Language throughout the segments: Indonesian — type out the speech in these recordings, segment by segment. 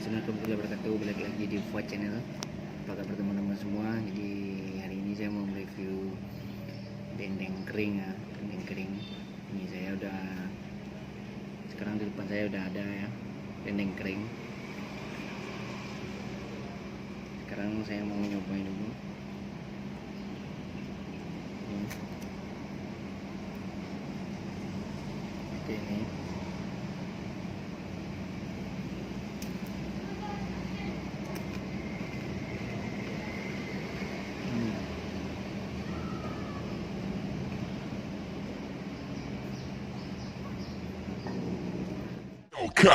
Assalamualaikum warahmatullahi wabarakatuh. Balik lagi di Fuad Channel. Apa kabar teman-teman semua? Jadi hari ini saya mau review dendeng kering ya. Dendeng kering. Ini saya udah, sekarang di depan saya udah ada ya dendeng kering. Sekarang saya mau nyobain dulu. Oke, ini Cut.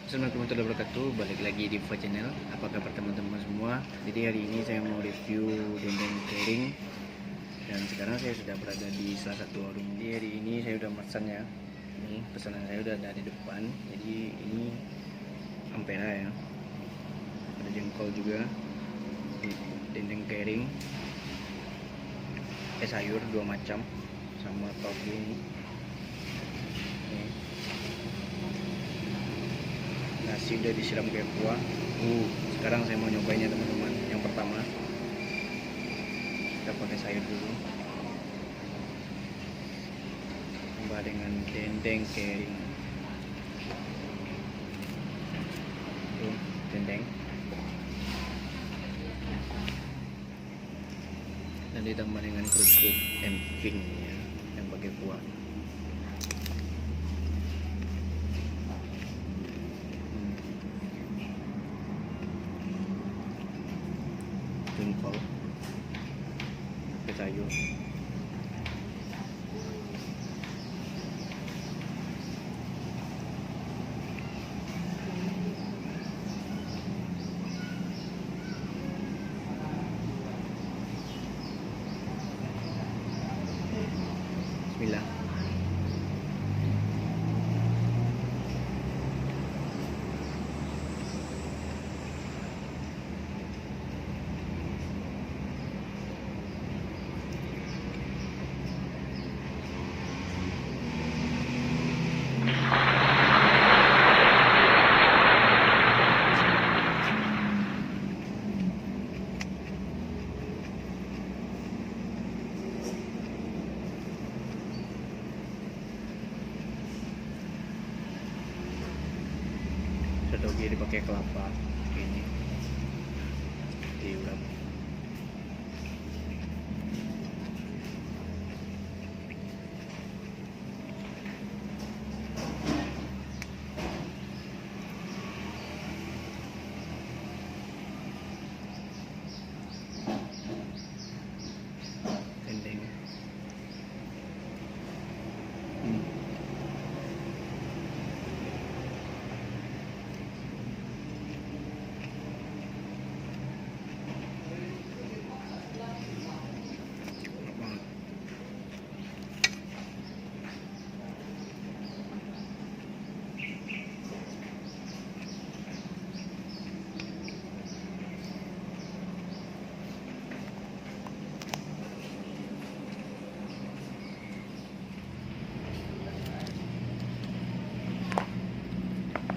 Assalamualaikum warahmatullahi wabarakatuh. Balik lagi di Fuad Channel. Apa kabar teman-teman semua? Jadi hari ini saya mau review dendeng kering. Dan sekarang saya sudah berada di salah satu warung. Jadi hari ini saya udah pesan ya. Ini pesanan saya udah ada di depan. Jadi ini ampera ya. Ada jengkol juga. Dendeng kering. Sayur 2 macam sama toge ini. Nasi udah disiram kayak kuah. Sekarang saya mau nyobainnya teman-teman. Yang pertama kita pakai sayur dulu, tambah dengan dendeng kering. Tuh, dendeng. Dan ditambah dengan kerupuk emping ya, yang pakai kuah. Jengkol pakai sayur. Bismillah. Toge dipakai kelapa ini diulap. Dendeng.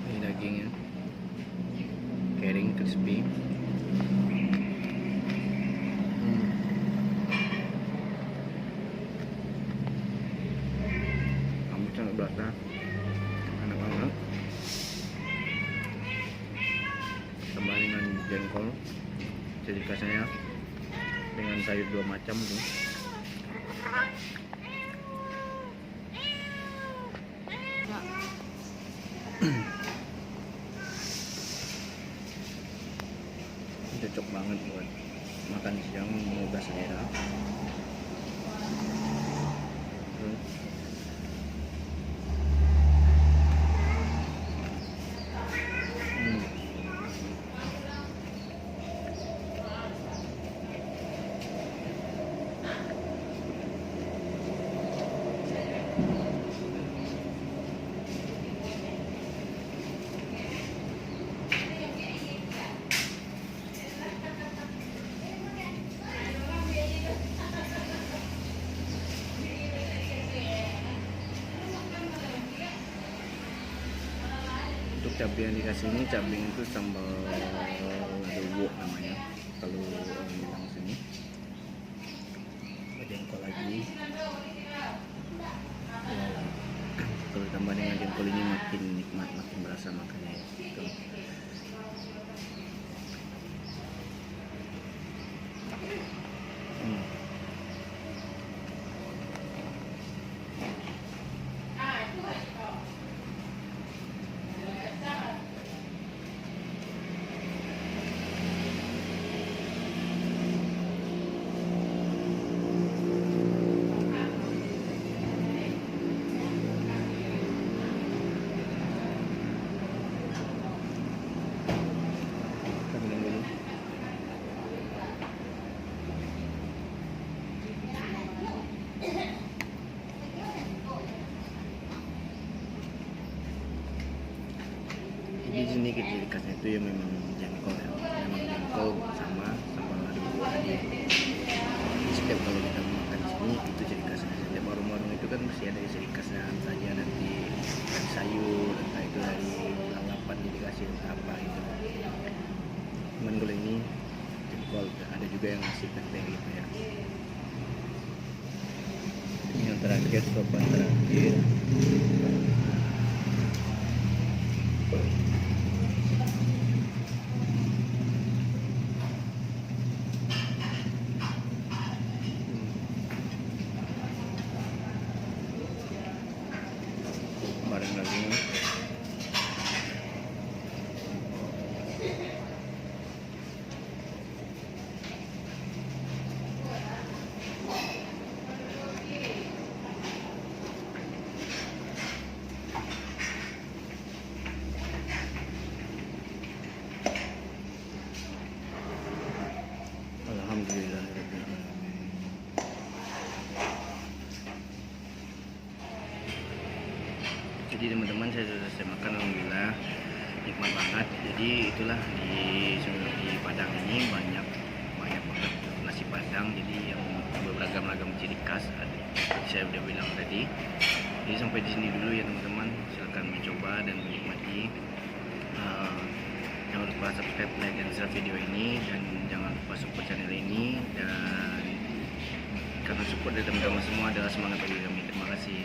Ini dagingnya kering crispy. Kamu sangat berasa enak banget. Tambah dengan jengkol, jadi rasanya dengan sayur 2 macam tuh. Cocok banget buat makan siang, menggugah selera. cabai yang dikasih ini cabai itu sambal adobo namanya kalau orang bilang sini. Jengkol lagi. Kalau tambah dengan jengkol ini makin nikmat, makin berasa makannya gitu. Di sini ciri khasnya itu ya memang jengkol ya, memang jengkol sama sambal adobo tadi. Setiap kalau kita makan di sini itu ciri khasnya. Setiap warung-warung itu kan mesti ada ciri khasnya, saja nanti dari sayur, entah itu dari lalapan dikasih apa itu. Cuman kalau ini jengkol, ada juga yang ngasih pete gitu ya. Ini yang terakhir, sopan terakhir. Bareng lagi alhamdulillah. Jadi teman-teman, saya sudah selesai makan, alhamdulillah nikmat banget. Jadi itulah di Padang ini banyak banget nasi Padang, jadi yang beragam-ragam ciri khas ada, seperti saya udah bilang tadi. Jadi sampai di sini dulu ya teman-teman, silahkan mencoba dan menikmati. Jangan lupa subscribe, like, dan share video ini, dan jangan lupa support channel ini, dan karena support dari teman-teman semua adalah semangat bagi kami. Terima kasih.